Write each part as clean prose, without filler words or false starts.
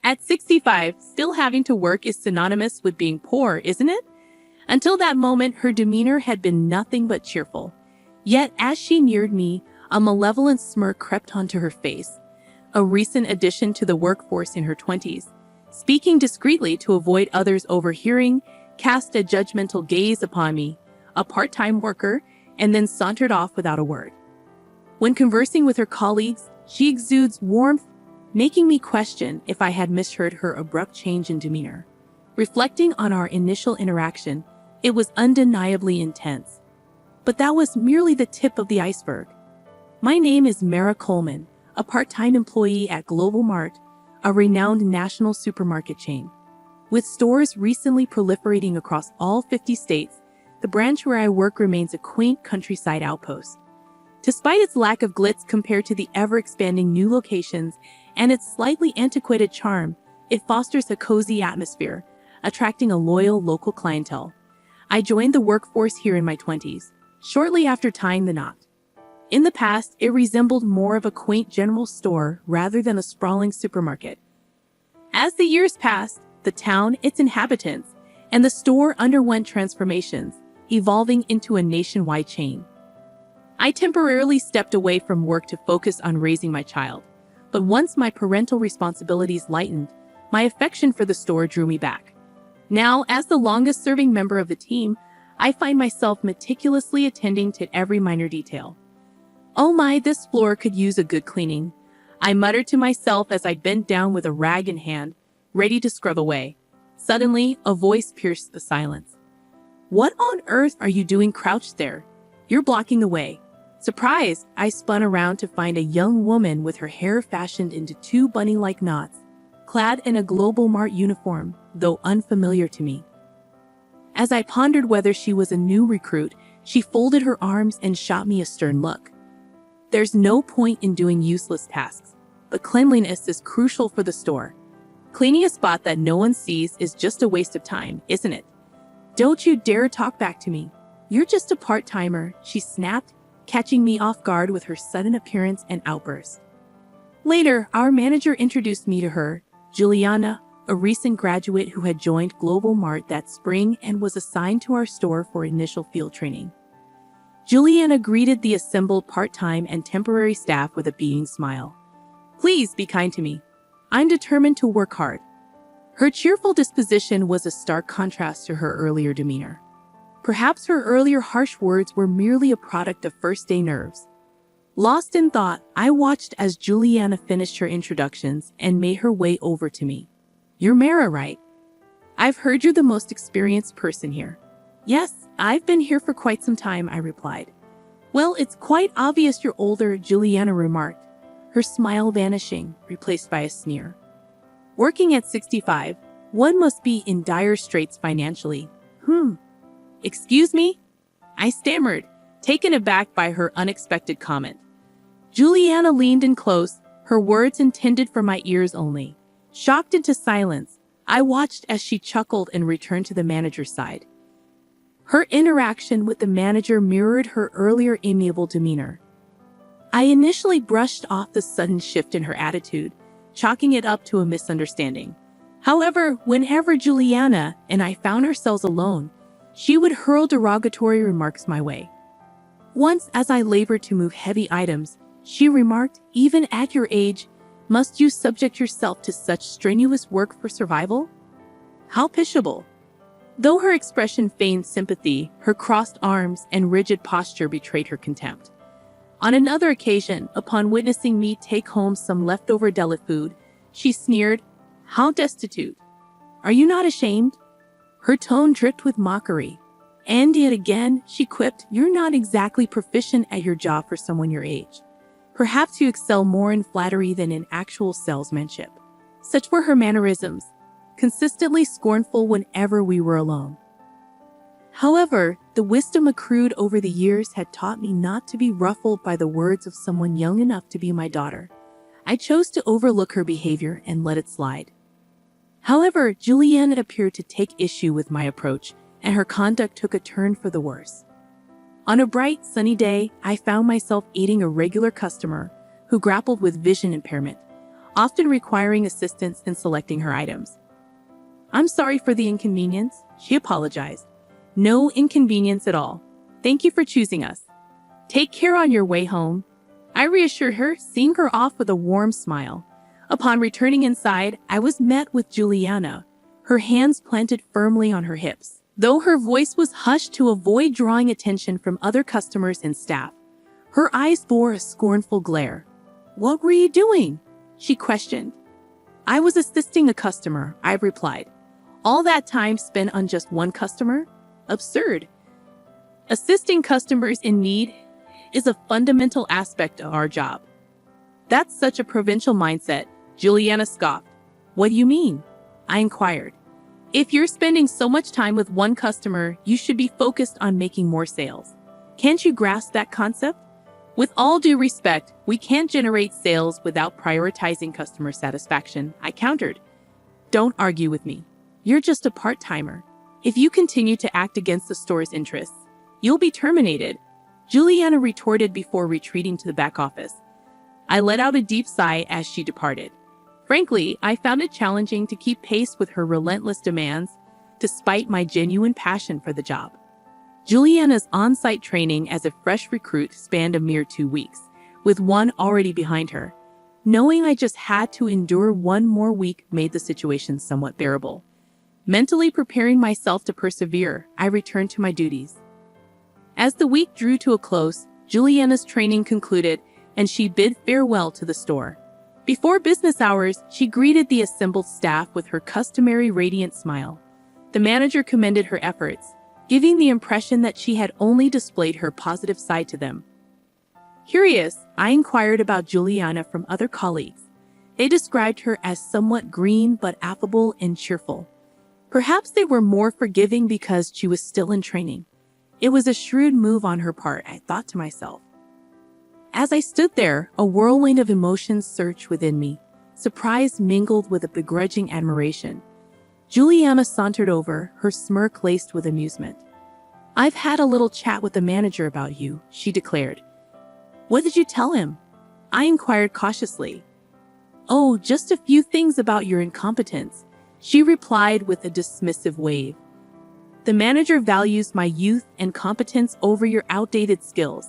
At 65, still having to work is synonymous with being poor, isn't it? Until that moment, her demeanor had been nothing but cheerful. Yet, as she neared me, a malevolent smirk crept onto her face. A recent addition to the workforce in her 20s, speaking discreetly to avoid others overhearing, cast a judgmental gaze upon me, a part-time worker, and then sauntered off without a word. When conversing with her colleagues, she exudes warmth, making me question if I had misheard her abrupt change in demeanor. Reflecting on our initial interaction, it was undeniably intense. But that was merely the tip of the iceberg. My name is Mara Coleman, a part-time employee at Global Mart, a renowned national supermarket chain. With stores recently proliferating across all 50 states, the branch where I work remains a quaint countryside outpost. Despite its lack of glitz compared to the ever-expanding new locations and its slightly antiquated charm, it fosters a cozy atmosphere, attracting a loyal local clientele. I joined the workforce here in my 20s, shortly after tying the knot. In the past, it resembled more of a quaint general store rather than a sprawling supermarket. As the years passed, the town, its inhabitants, and the store underwent transformations, evolving into a nationwide chain. I temporarily stepped away from work to focus on raising my child, but once my parental responsibilities lightened, my affection for the store drew me back. Now, as the longest-serving member of the team, I find myself meticulously attending to every minor detail. "Oh my, this floor could use a good cleaning," I muttered to myself as I bent down with a rag in hand, ready to scrub away. Suddenly, a voice pierced the silence. "What on earth are you doing crouched there? You're blocking the way." Surprised, I spun around to find a young woman with her hair fashioned into two bunny-like knots, clad in a Global Mart uniform, though unfamiliar to me. As I pondered whether she was a new recruit, she folded her arms and shot me a stern look. "There's no point in doing useless tasks, but cleanliness is crucial for the store. Cleaning a spot that no one sees is just a waste of time, isn't it? Don't you dare talk back to me. You're just a part-timer," she snapped, catching me off guard with her sudden appearance and outburst. Later, our manager introduced me to her, Juliana, a recent graduate who had joined Global Mart that spring and was assigned to our store for initial field training. Juliana greeted the assembled part-time and temporary staff with a beaming smile. "Please be kind to me. I'm determined to work hard." Her cheerful disposition was a stark contrast to her earlier demeanor. Perhaps her earlier harsh words were merely a product of first-day nerves. Lost in thought, I watched as Juliana finished her introductions and made her way over to me. "You're Mara, right? I've heard you're the most experienced person here." "Yes, I've been here for quite some time," I replied. "Well, it's quite obvious you're older," Juliana remarked, her smile vanishing, replaced by a sneer. "Working at 65, one must be in dire straits financially." "Excuse me?" I stammered, taken aback by her unexpected comment. Juliana leaned in close, her words intended for my ears only. Shocked into silence, I watched as she chuckled and returned to the manager's side. Her interaction with the manager mirrored her earlier amiable demeanor. I initially brushed off the sudden shift in her attitude, chalking it up to a misunderstanding. However, whenever Juliana and I found ourselves alone, she would hurl derogatory remarks my way. Once, as I labored to move heavy items, she remarked, "Even at your age, must you subject yourself to such strenuous work for survival? How pitiable." Though her expression feigned sympathy, her crossed arms and rigid posture betrayed her contempt. On another occasion, upon witnessing me take home some leftover deli food, she sneered, "How destitute! Are you not ashamed?" Her tone dripped with mockery. And yet again, she quipped, "You're not exactly proficient at your job for someone your age. Perhaps you excel more in flattery than in actual salesmanship." Such were her mannerisms, consistently scornful whenever we were alone. However, the wisdom accrued over the years had taught me not to be ruffled by the words of someone young enough to be my daughter. I chose to overlook her behavior and let it slide. However, Juliana appeared to take issue with my approach, and her conduct took a turn for the worse. On a bright, sunny day, I found myself aiding a regular customer who grappled with vision impairment. often requiring assistance in selecting her items. "I'm sorry for the inconvenience," she apologized. "No inconvenience at all. Thank you for choosing us. Take care on your way home," I reassured her, seeing her off with a warm smile. Upon returning inside, I was met with Juliana, her hands planted firmly on her hips. Though her voice was hushed to avoid drawing attention from other customers and staff, her eyes bore a scornful glare. "What were you doing?" she questioned. "I was assisting a customer," I replied. "All that time spent on just one customer? Absurd. Assisting customers in need is a fundamental aspect of our job." "That's such a provincial mindset," Juliana scoffed. "What do you mean?" I inquired. "If you're spending so much time with one customer, you should be focused on making more sales. Can't you grasp that concept? With all due respect, we can't generate sales without prioritizing customer satisfaction," I countered. "Don't argue with me. You're just a part-timer. If you continue to act against the store's interests, you'll be terminated," Juliana retorted before retreating to the back office. I let out a deep sigh as she departed. Frankly, I found it challenging to keep pace with her relentless demands, despite my genuine passion for the job. Juliana's on-site training as a fresh recruit spanned a mere 2 weeks, with one already behind her. Knowing I just had to endure one more week made the situation somewhat bearable. Mentally preparing myself to persevere, I returned to my duties. As the week drew to a close, Juliana's training concluded, and she bid farewell to the store. Before business hours, she greeted the assembled staff with her customary radiant smile. The manager commended her efforts, giving the impression that she had only displayed her positive side to them. Curious, I inquired about Juliana from other colleagues. They described her as somewhat green but affable and cheerful. Perhaps they were more forgiving because she was still in training. It was a shrewd move on her part, I thought to myself. As I stood there, a whirlwind of emotions surged within me, surprise mingled with a begrudging admiration. Juliana sauntered over, her smirk laced with amusement. "I've had a little chat with the manager about you," she declared. "What did you tell him?" I inquired cautiously. "Oh, just a few things about your incompetence," she replied with a dismissive wave. "The manager values my youth and competence over your outdated skills.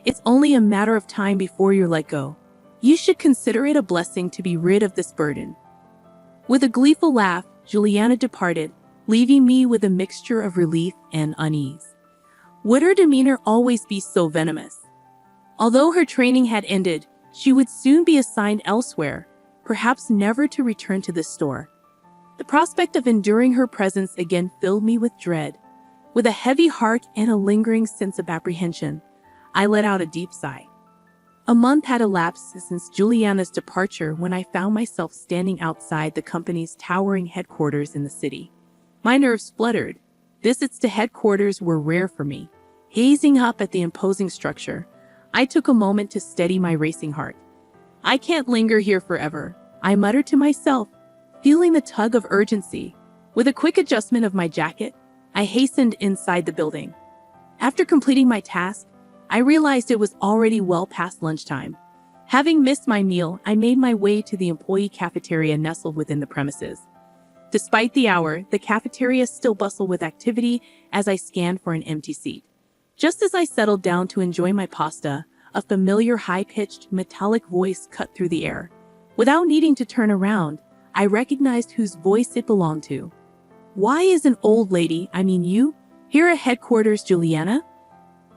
It's only a matter of time before you're let go. You should consider it a blessing to be rid of this burden." With a gleeful laugh, Juliana departed, leaving me with a mixture of relief and unease. Would her demeanor always be so venomous? Although her training had ended, she would soon be assigned elsewhere, perhaps never to return to this store. The prospect of enduring her presence again filled me with dread. With a heavy heart and a lingering sense of apprehension, I let out a deep sigh. A month had elapsed since Juliana's departure when I found myself standing outside the company's towering headquarters in the city. My nerves fluttered. Visits to headquarters were rare for me. Gazing up at the imposing structure, I took a moment to steady my racing heart. "I can't linger here forever," I muttered to myself, feeling the tug of urgency. With a quick adjustment of my jacket, I hastened inside the building. After completing my task, I realized it was already well past lunchtime. Having missed my meal, I made my way to the employee cafeteria nestled within the premises. Despite the hour, the cafeteria still bustled with activity as I scanned for an empty seat. Just as I settled down to enjoy my pasta, a familiar high-pitched, metallic voice cut through the air. Without needing to turn around, I recognized whose voice it belonged to. "Why is an old lady, you, here at headquarters, Juliana?"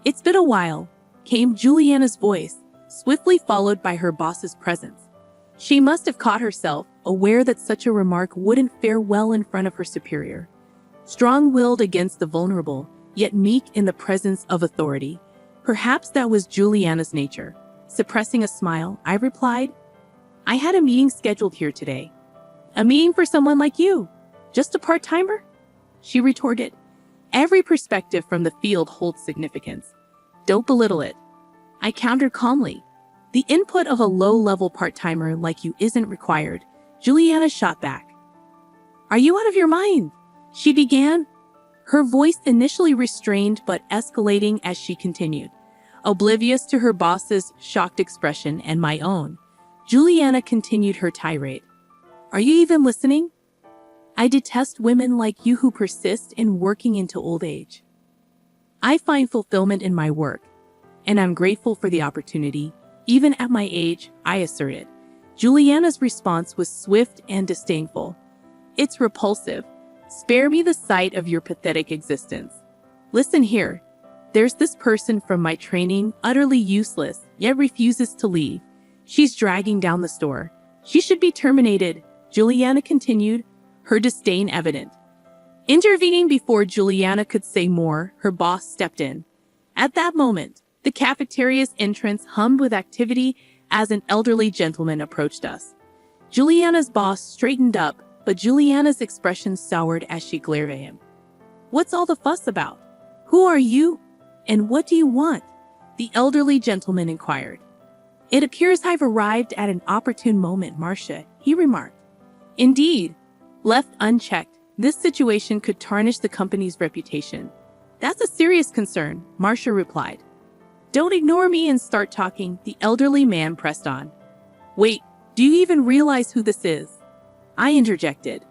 "It's been a while," came Juliana's voice, swiftly followed by her boss's presence. She must have caught herself, aware that such a remark wouldn't fare well in front of her superior. Strong-willed against the vulnerable, yet meek in the presence of authority. Perhaps that was Juliana's nature. Suppressing a smile, I replied, "I had a meeting scheduled here today." "A meeting for someone like you? Just a part-timer?" She retorted. "Every perspective from the field holds significance. Don't belittle it." I countered calmly. "The input of a low-level part-timer like you isn't required," Juliana shot back. "Are you out of your mind?" she began, her voice initially restrained but escalating as she continued. Oblivious to her boss's shocked expression and my own, Juliana continued her tirade. Are you even listening? I detest women like you who persist in working into old age. I find fulfillment in my work, and I'm grateful for the opportunity, even at my age, I asserted. Juliana's response was swift and disdainful. It's repulsive. Spare me the sight of your pathetic existence. Listen here. There's this person from my training, utterly useless, yet refuses to leave. She's dragging down the store. She should be terminated, Juliana continued, her disdain evident. Intervening before Juliana could say more, her boss stepped in. At that moment, the cafeteria's entrance hummed with activity as an elderly gentleman approached us. Juliana's boss straightened up, but Juliana's expression soured as she glared at him. What's all the fuss about? Who are you? And what do you want? The elderly gentleman inquired. It appears I've arrived at an opportune moment, Marcia, he remarked. Indeed, left unchecked, this situation could tarnish the company's reputation. That's a serious concern, Marcia replied. Don't ignore me and start talking, the elderly man pressed on. Wait, do you even realize who this is? I interjected.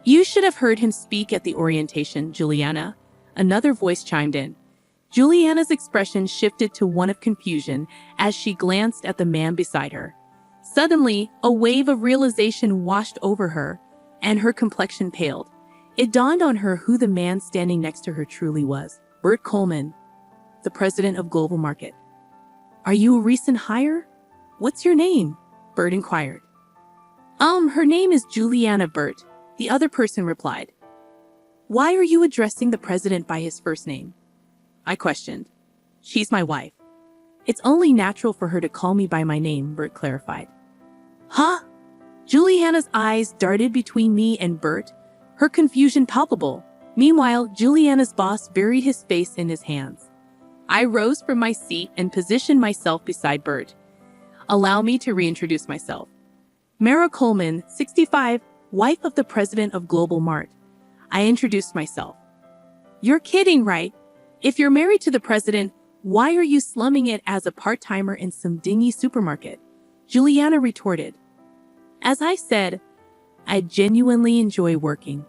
You should have heard him speak at the orientation, Juliana. Another voice chimed in. Juliana's expression shifted to one of confusion as she glanced at the man beside her. Suddenly, a wave of realization washed over her, and her complexion paled. It dawned on her who the man standing next to her truly was. Bert Coleman, the president of Global Market. Are you a recent hire? What's your name? Bert inquired. Her name is Juliana Bert, the other person replied. Why are you addressing the president by his first name? I questioned. She's my wife. It's only natural for her to call me by my name, Bert clarified. Huh? Juliana's eyes darted between me and Bert, her confusion palpable. Meanwhile, Juliana's boss buried his face in his hands. I rose from my seat and positioned myself beside Bert. Allow me to reintroduce myself. Mara Coleman, 65, wife of the president of Global Mart. I introduced myself. You're kidding, right? If you're married to the president, why are you slumming it as a part-timer in some dingy supermarket? Juliana retorted. As I said, I genuinely enjoy working.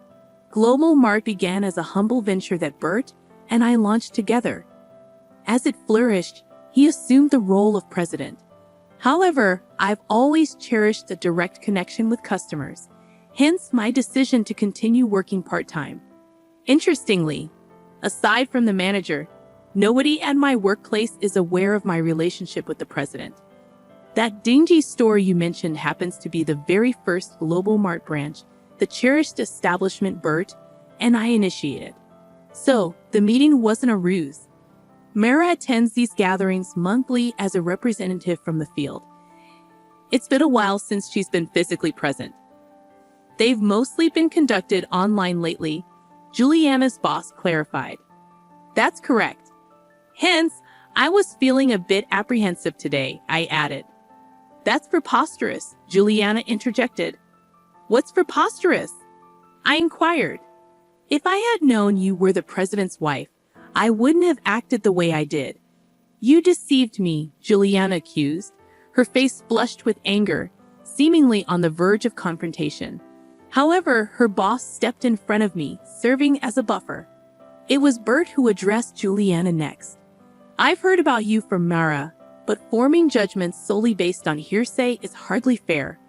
Global Mart began as a humble venture that Bert and I launched together. As it flourished, he assumed the role of president. However, I've always cherished a direct connection with customers, hence my decision to continue working part-time. Interestingly, aside from the manager, nobody at my workplace is aware of my relationship with the president. That dingy store you mentioned happens to be the very first Global Mart branch, the cherished establishment Bert and I initiated. So, the meeting wasn't a ruse. Mara attends these gatherings monthly as a representative from the field. It's been a while since she's been physically present. They've mostly been conducted online lately, Juliana's boss clarified. That's correct. Hence, I was feeling a bit apprehensive today, I added. That's preposterous, Juliana interjected. What's preposterous? I inquired. If I had known you were the president's wife, I wouldn't have acted the way I did. You deceived me, Juliana accused, her face flushed with anger, seemingly on the verge of confrontation. However, her boss stepped in front of me, serving as a buffer. It was Bert who addressed Juliana next. I've heard about you from Mara, but forming judgments solely based on hearsay is hardly fair.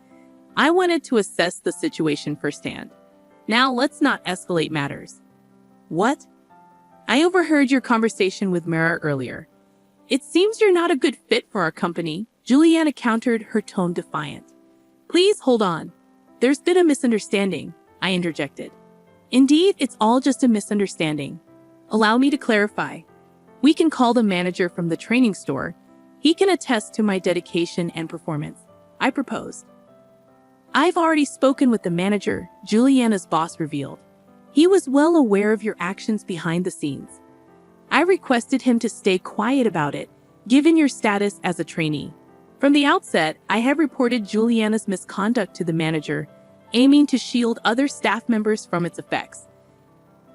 I wanted to assess the situation firsthand. Now let's not escalate matters. What? I overheard your conversation with Mara earlier. It seems you're not a good fit for our company, Juliana countered, her tone defiant. Please hold on. There's been a misunderstanding, I interjected. Indeed, it's all just a misunderstanding. Allow me to clarify. We can call the manager from the training store. He can attest to my dedication and performance, I proposed. I've already spoken with the manager, Juliana's boss revealed. He was well aware of your actions behind the scenes. I requested him to stay quiet about it, given your status as a trainee. From the outset, I have reported Juliana's misconduct to the manager, aiming to shield other staff members from its effects.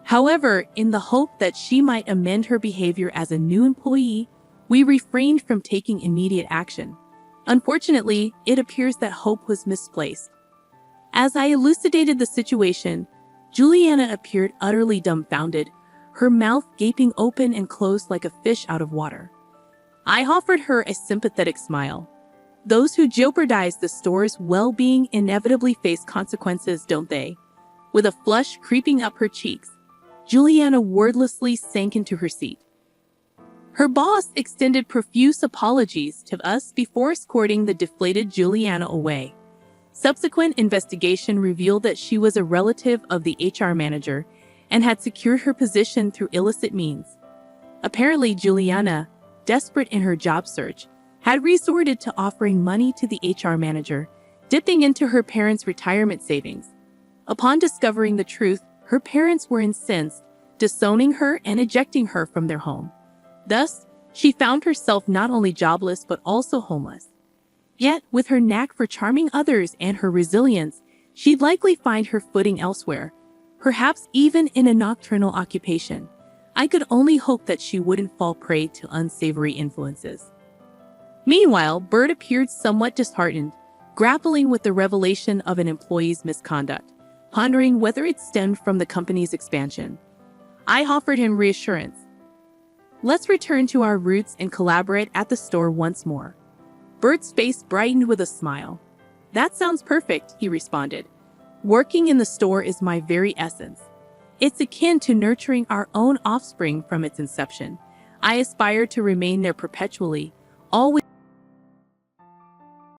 However, in the hope that she might amend her behavior as a new employee, we refrained from taking immediate action. Unfortunately, it appears that hope was misplaced. As I elucidated the situation, Juliana appeared utterly dumbfounded, her mouth gaping open and closed like a fish out of water. I offered her a sympathetic smile. Those who jeopardize the store's well-being inevitably face consequences, don't they? With a flush creeping up her cheeks, Juliana wordlessly sank into her seat. Her boss extended profuse apologies to us before escorting the deflated Juliana away. Subsequent investigation revealed that she was a relative of the HR manager and had secured her position through illicit means. Apparently, Juliana, desperate in her job search, had resorted to offering money to the HR manager, dipping into her parents' retirement savings. Upon discovering the truth, her parents were incensed, disowning her and ejecting her from their home. Thus, she found herself not only jobless but also homeless. Yet, with her knack for charming others and her resilience, she'd likely find her footing elsewhere, perhaps even in a nocturnal occupation. I could only hope that she wouldn't fall prey to unsavory influences. Meanwhile, Bert appeared somewhat disheartened, grappling with the revelation of an employee's misconduct, pondering whether it stemmed from the company's expansion. I offered him reassurance. Let's return to our roots and collaborate at the store once more. Bert's face brightened with a smile. That sounds perfect, he responded. Working in the store is my very essence. It's akin to nurturing our own offspring from its inception. I aspire to remain there perpetually, always